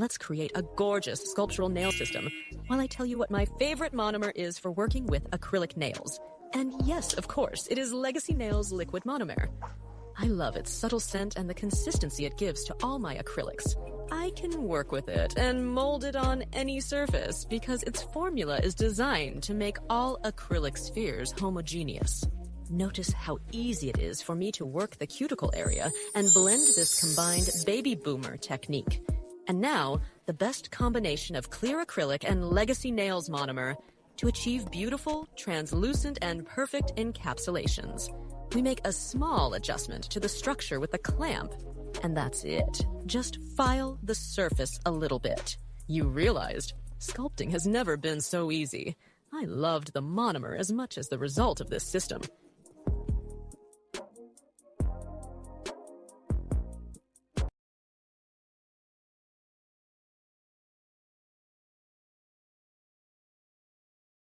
Let's create a gorgeous sculptural nail system while I tell you what my favorite monomer is for working with acrylic nails. And yes, of course, it is Legacy Nails Liquid Monomer. I love its subtle scent and the consistency it gives to all my acrylics. I can work with it and mold it on any surface because its formula is designed to make all acrylic spheres homogeneous. Notice how easy it is for me to work the cuticle area and blend this combined baby boomer technique. And now, the best combination of clear acrylic and Legacy Nails Monomer to achieve beautiful, translucent, and perfect encapsulations. We make a small adjustment to the structure with a clamp, and that's it. Just file the surface a little bit. You realized sculpting has never been so easy. I loved the monomer as much as the result of this system.